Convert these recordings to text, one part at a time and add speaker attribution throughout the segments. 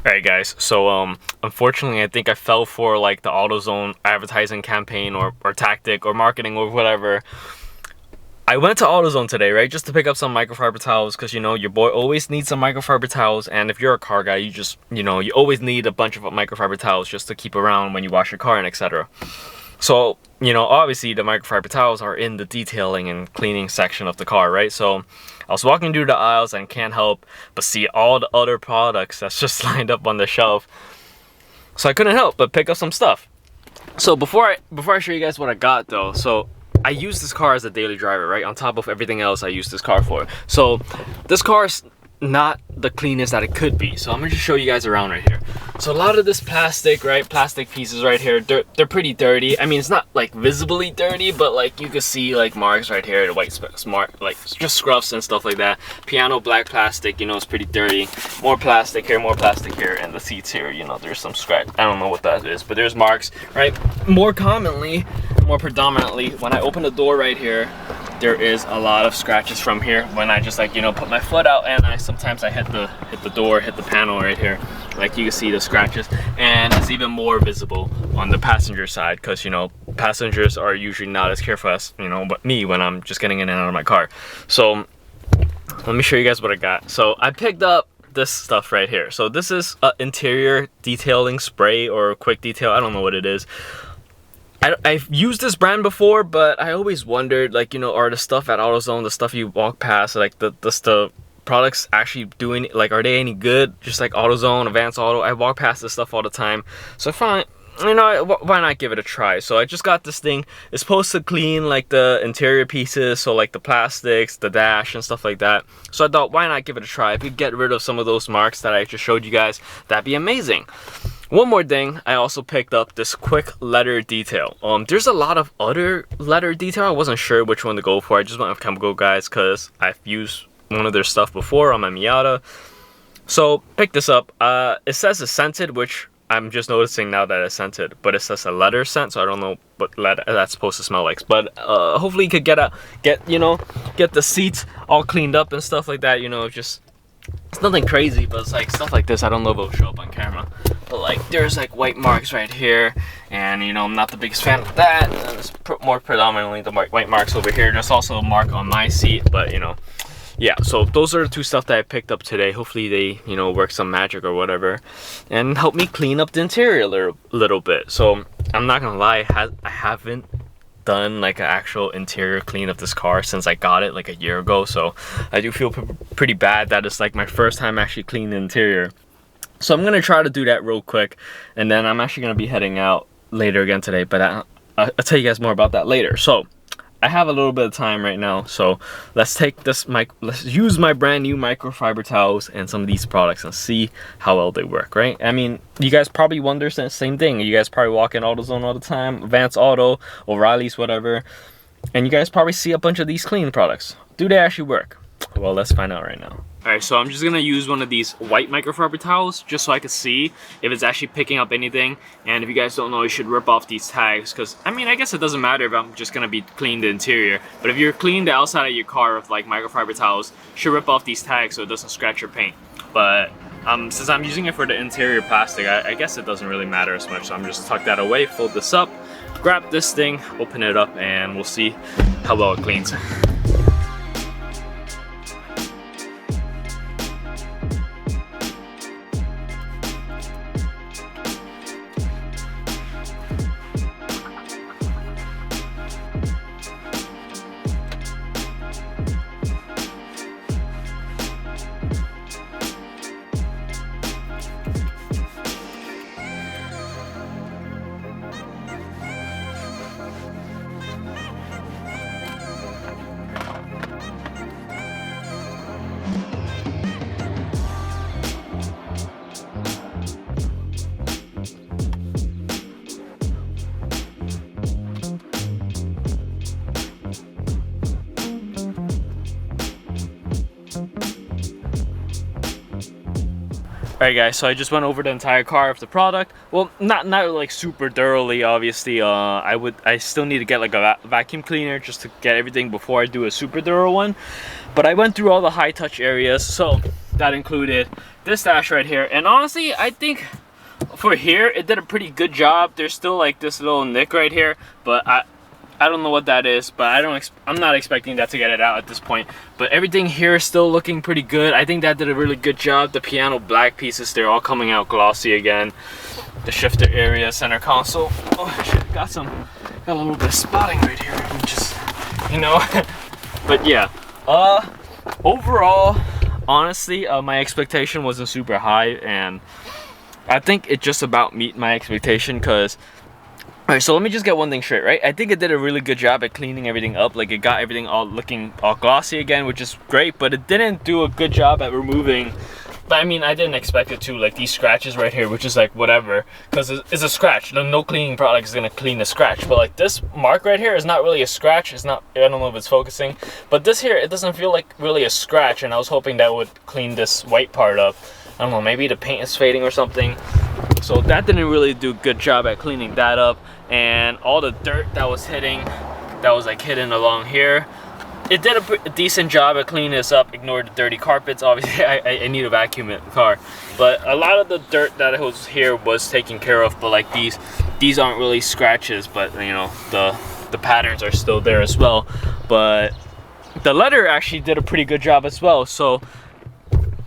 Speaker 1: Alright guys, so unfortunately I think I fell for like the AutoZone advertising campaign or tactic or marketing or whatever. I went to AutoZone today, right, just to pick up some microfiber towels because, you know, your boy always needs some microfiber towels, and if you're a car guy, you always need a bunch of microfiber towels just to keep around when you wash your car and etc. So, you know, obviously the microfiber towels are in the detailing and cleaning section of the car, right? So I was walking through the aisles and can't help but see all the other products that's just lined up on the shelf. So I couldn't help but pick up some stuff. So before I show you guys what I got though, so I use this car as a daily driver, right? On top of everything else I use this car for. So this car is not the cleanest that it could be. So I'm gonna just show you guys around right here. So a lot of this plastic, right? Plastic pieces right here, they're pretty dirty. I mean, it's not like visibly dirty, but like you can see like marks right here, the white mark, like just scruffs and stuff like that. Piano black plastic, you know, it's pretty dirty. More plastic here, and the seats here, you know, there's some scratch. I don't know what that is, but there's marks, right? More predominantly, when I open the door right here, there is a lot of scratches from here when I just like, you know, put my foot out and sometimes I hit the door, hit the panel right here. Like you can see the scratches, and it's even more visible on the passenger side because, you know, passengers are usually not as careful as, you know, but me when I'm just getting in and out of my car. So let me show you guys what I got. So I picked up this stuff right here. So this is interior detailing spray or quick detail. I don't know what it is. I've used this brand before, but I always wondered, like, you know, are the stuff at AutoZone, the stuff you walk past, like the products actually doing, like, are they any good? Just like AutoZone, AdvanceAuto, I walk past this stuff all the time. So I found, you know, why not give it a try? So I just got this thing. It's supposed to clean like the interior pieces, so like the plastics, the dash and stuff like that. So I thought, why not give it a try? If you get rid of some of those marks that I just showed you guys, that'd be amazing. One more thing, I also picked up this quick letter detail. There's a lot of other letter detail. I wasn't sure which one to go for. I just went with Chemical Guys because I've used one of their stuff before on my Miata. So pick this up. It says it's scented, which I'm just noticing now that it's scented, but it says a leather scent, so I don't know what leather that's supposed to smell like. But hopefully you could get the seats all cleaned up and stuff like that. You know, just it's nothing crazy, but it's like stuff like this. I don't know if it'll show up on camera, but like there's like white marks right here, and you know, I'm not the biggest fan of that. And it's more predominantly the white marks over here. There's also a mark on my seat, but you know, yeah. So those are the two stuff that I picked up today. Hopefully they, you know, work some magic or whatever and help me clean up the interior a little bit. So I'm not gonna lie, I haven't done like an actual interior clean of this car since I got it like a year ago. So I do feel pretty bad that it's like my first time actually cleaning the interior. So I'm gonna try to do that real quick, and then I'm actually gonna be heading out later again today, but I'll tell you guys more about that later. So I have a little bit of time right now, so let's use my brand new microfiber towels and some of these products and see how well they work, right? I mean, you guys probably wonder the same thing. You guys probably walk in AutoZone all the time, AdvanceAuto, O'Reilly's, whatever, and you guys probably see a bunch of these cleaning products. Do they actually work? Well, let's find out right now. Alright, so I'm just gonna use one of these white microfiber towels just so I can see if it's actually picking up anything. And if you guys don't know, you should rip off these tags, because I mean, I guess it doesn't matter if I'm just gonna be cleaning the interior, but if you're cleaning the outside of your car with like microfiber towels, you should rip off these tags so it doesn't scratch your paint. But since I'm using it for the interior plastic, I guess it doesn't really matter as much. So I'm just tuck that away, fold this up, grab this thing, open it up, and we'll see how well it cleans. Alright guys, so I just went over the entire car of the product. Well, not like super thoroughly, obviously. I still need to get like a vacuum cleaner just to get everything before I do a super thorough one. But I went through all the high touch areas, so that included this dash right here. And honestly, I think for here, it did a pretty good job. There's still like this little nick right here, but I don't know what that is, but I'm not expecting that to get it out at this point. But everything here is still looking pretty good. I think that did a really good job. The piano black pieces, they're all coming out glossy again. The shifter area, center console. Oh shit, got a little bit of spotting right here, just, you know. But yeah, overall, honestly, my expectation wasn't super high, and I think it just about meet my expectation, because alright, so let me just get one thing straight, right? I think it did a really good job at cleaning everything up. Like, it got everything all looking all glossy again, which is great, but it didn't do a good job at removing, I mean, I didn't expect it to, like these scratches right here, which is like whatever, because it's a scratch. No cleaning product is gonna clean the scratch, but like this mark right here is not really a scratch. It's not, I don't know if it's focusing, but this here, it doesn't feel like really a scratch, and I was hoping that would clean this white part up. I don't know, maybe the paint is fading or something. So that didn't really do a good job at cleaning that up. And all the dirt that was hitting, that was like hidden along here, it did a decent job at cleaning this up. Ignore the dirty carpets. Obviously, I need a vacuum in the car. But a lot of the dirt that was here was taken care of. But like these aren't really scratches, but you know, the patterns are still there as well. But the leather actually did a pretty good job as well. So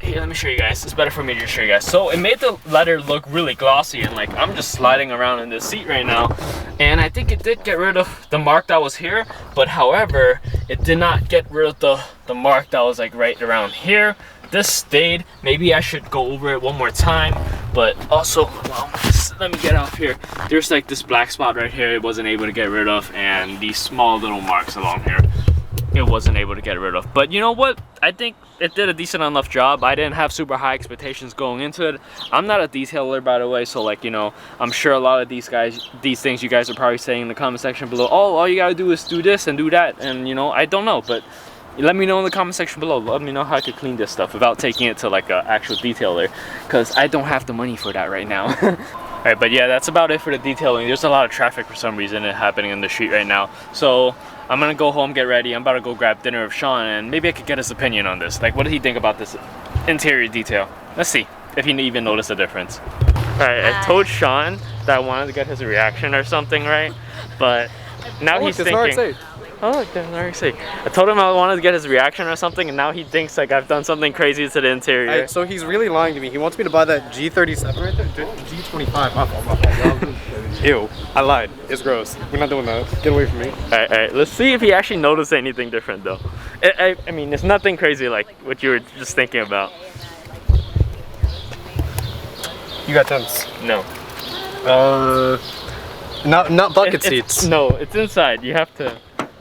Speaker 1: here, let me show you guys. It's better for me to just show you guys. So it made the leather look really glossy, and like I'm just sliding around in this seat right now, and I think it did get rid of the mark that was here, but however, it did not get rid of the mark that was like right around here. This stayed. Maybe I should go over it one more time, but also, well, let me get off here. There's like this black spot right here it wasn't able to get rid of, and these small little marks along here it wasn't able to get rid of. But you know what, I think it did a decent enough job. I didn't have super high expectations going into it. I'm not a detailer, by the way, so like, you know, I'm sure a lot of these things you guys are probably saying in the comment section below, oh, all you gotta do is do this and do that, and you know, I don't know, but let me know in the comment section below. Let me know how I could clean this stuff without taking it to like an actual detailer, because I don't have the money for that right now. Alright, but yeah, that's about it for the detailing. There's a lot of traffic for some reason happening in the street right now, so I'm gonna go home, get ready. I'm about to go grab dinner with Sean, and maybe I could get his opinion on this. Like, what did he think about this interior detail? Let's see if he even noticed a difference. Alright, I told Sean that I wanted to get his reaction or something, right? But now he's thinking, Rx8. Oh look, there's an Rx8. I told him I wanted to get his reaction or something, and now he thinks like I've done something crazy to the interior.
Speaker 2: So he's really lying to me. He wants me to buy that G37 right there. G25. My fault. Ew, I lied. It's gross. We're not doing that. Get away from me.
Speaker 1: Alright, let's see if he actually noticed anything different though. I mean, it's nothing crazy like what you were just thinking about.
Speaker 2: You got tents?
Speaker 1: No.
Speaker 2: Not bucket seats.
Speaker 1: No, it's inside. You have to.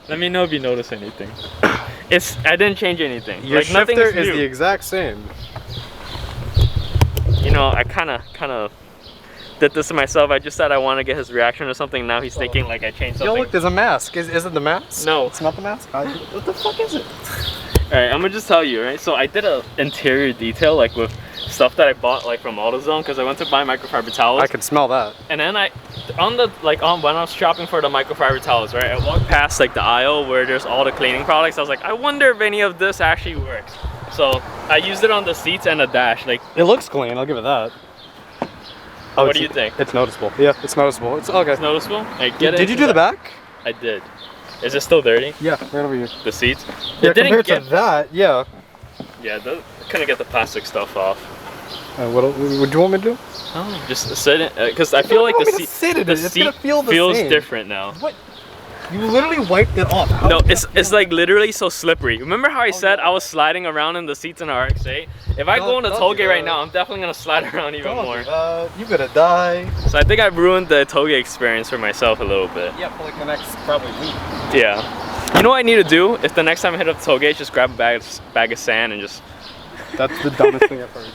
Speaker 1: Let me know if you notice anything. I didn't change anything.
Speaker 2: Your
Speaker 1: like, nothing
Speaker 2: shifter is
Speaker 1: new.
Speaker 2: the exact same.
Speaker 1: You know, I kind of did this to myself. I just said I want to get his reaction or something. Now he's thinking like I changed something.
Speaker 2: Yo, look, there's a mask. Is it the mask?
Speaker 1: No.
Speaker 2: It's not the mask? What the fuck is it?
Speaker 1: Alright, I'm gonna just tell you, right? So I did a interior detail like with stuff that I bought like from AutoZone, because I went to buy microfiber towels.
Speaker 2: I can smell that.
Speaker 1: And then when I was shopping for the microfiber towels, right? I walked past like the aisle where there's all the cleaning products. I was like, I wonder if any of this actually works. So I used it on the seats and the dash. Like,
Speaker 2: it looks clean, I'll give it that.
Speaker 1: Oh, what do you think?
Speaker 2: It's noticeable. Yeah, it's noticeable. It's okay.
Speaker 1: It's noticeable? Right,
Speaker 2: did you do the back?
Speaker 1: I did. Is it still dirty?
Speaker 2: Yeah, right over here.
Speaker 1: The seats?
Speaker 2: Yeah, compared to that, yeah.
Speaker 1: Yeah, I couldn't get the plastic stuff off.
Speaker 2: What do you want me to do?
Speaker 1: Oh, just sit in, because I feel like the seat feels different now.
Speaker 2: What? You literally wiped it off.
Speaker 1: No, it's like literally so slippery. Remember how I said I was sliding around in the seats in the Rx8? If I go on the tollgate right now, I'm definitely gonna slide around even more.
Speaker 2: You gonna die.
Speaker 1: So I think I ruined the tollgate experience for myself a little bit.
Speaker 2: Yeah, for like the next probably week.
Speaker 1: Yeah. You know what I need to do? If the next time I hit up the tollgate, just grab a bag of sand and just...
Speaker 2: That's the dumbest thing I've heard.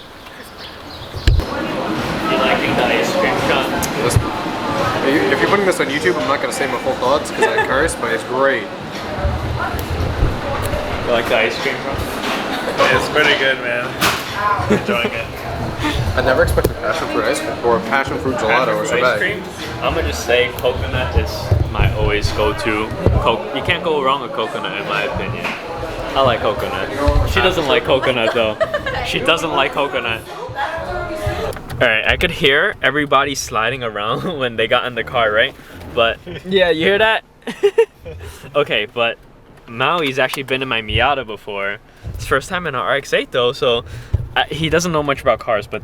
Speaker 1: You liking the ice cream shot?
Speaker 2: Listen, if you're putting this on YouTube, I'm not going to say my full thoughts because I curse, but it's great.
Speaker 1: You like the ice cream shot?
Speaker 3: It's pretty good, man. I'm enjoying it.
Speaker 2: I never expected passion fruit ice cream or passion fruit gelato or something.
Speaker 1: Ice cream, I'm going to just say coconut is my always go-to. You can't go wrong with coconut in my opinion. I like coconut. She doesn't like coconut though. She doesn't like coconut. Alright, I could hear everybody sliding around when they got in the car, right? But yeah, you hear that? Okay, but Maui's actually been in my Miata before. It's first time in an Rx8 though, so he doesn't know much about cars, but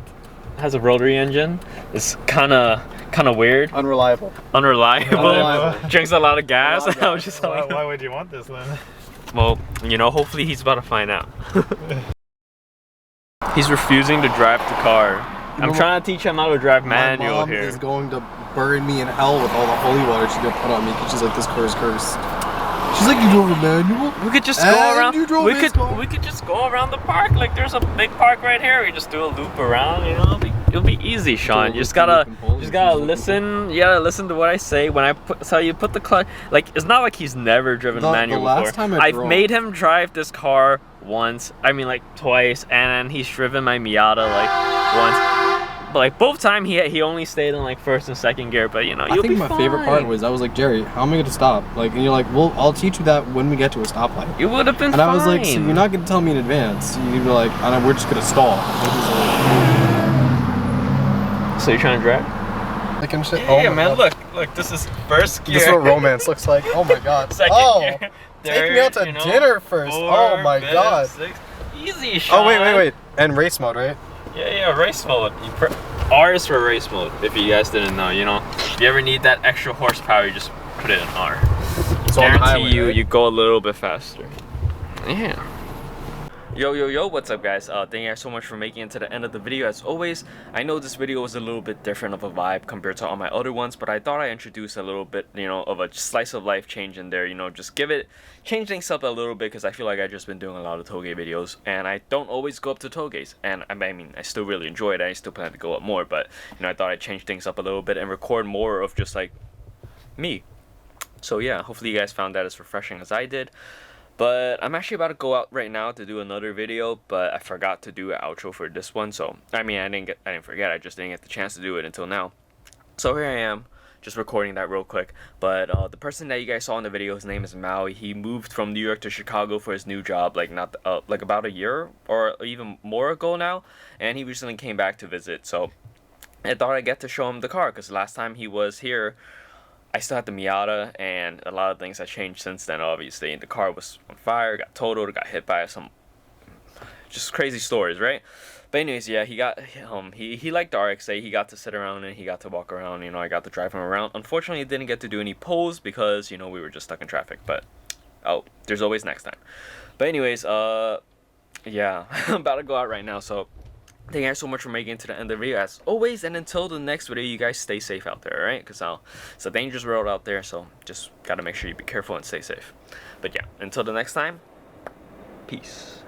Speaker 1: has a rotary engine. It's kind of weird.
Speaker 2: Unreliable.
Speaker 1: Unreliable. Drinks a lot of gas. I was just like,
Speaker 3: why would you want this then?
Speaker 1: well, you know, hopefully he's about to find out. He's refusing to drive the car. I'm trying to teach him how to drive manual
Speaker 2: my mom
Speaker 1: here.
Speaker 2: is going to bury me in hell with all the holy water she's gonna put on me because she's like, this car is cursed. She's like, you drove a manual?
Speaker 1: We could just go around. We could just go around the park. Like there's a big park right here. We just do a loop around. You know, it'll be easy, Sean. You just gotta listen. You gotta listen to what I say when I tell you put the clutch. Like it's not like he's never driven manual before. I've made him drive this car once. I mean, like twice, and he's driven my Miata like once. But like both time he only stayed in like first and second gear, but you know,
Speaker 2: I think my favorite part was I was like, Jerry, how am I gonna stop? Like, and you're like, well, I'll teach you that when we get to a stoplight.
Speaker 1: You would have been
Speaker 2: fine. And I was like, so you're not gonna tell me in advance. You'd be like, we're just gonna stall.
Speaker 1: So you're trying to drive?
Speaker 2: Like I'm shit.
Speaker 1: Yeah, man. God. Look, this is first gear.
Speaker 2: This is what romance looks like. Oh my god.
Speaker 1: Second gear.
Speaker 2: Take me out to dinner first.
Speaker 1: 4,
Speaker 2: oh my
Speaker 1: 5,
Speaker 2: god.
Speaker 1: 6. Easy, Sean.
Speaker 2: Oh wait. And race mode, right?
Speaker 1: Yeah, race mode. R is for race mode, if you guys didn't know, you know. If you ever need that extra horsepower, you just put it in R.
Speaker 2: So
Speaker 1: guarantee you go a little bit faster. Yeah. Yo, what's up guys? Thank you guys so much for making it to the end of the video. As always, I know this video was a little bit different of a vibe compared to all my other ones, but I thought I'd introduce a little bit, you know, of a slice of life change in there, you know, just change things up a little bit, because I feel like I've just been doing a lot of toge videos, and I don't always go up to toges, and I mean, I still really enjoy it, I still plan to go up more, but, you know, I thought I'd change things up a little bit and record more of just, like, me. So yeah, hopefully you guys found that as refreshing as I did. But I'm actually about to go out right now to do another video, but I forgot to do an outro for this one. So I mean, I didn't forget. I just didn't get the chance to do it until now. So here I am, just recording that real quick. But the person that you guys saw in the video, his name is Maui. He moved from New York to Chicago for his new job, like like about a year or even more ago now. And he recently came back to visit. So I thought I'd get to show him the car, because last time he was here, I still had the Miata, and a lot of things have changed since then, obviously. And the car was on fire, got totaled, got hit by some just crazy stories, right? But anyways, yeah, he liked the Rx8. He got to sit around and he got to walk around. You know, I got to drive him around. Unfortunately, didn't get to do any pulls because, you know, we were just stuck in traffic. But oh, there's always next time. But anyways, yeah, I'm about to go out right now, so thank you guys so much for making it to the end of the video as always, and until the next video, you guys stay safe out there, alright? Because it's a dangerous road out there, so just gotta make sure you be careful and stay safe. But yeah, until the next time, peace.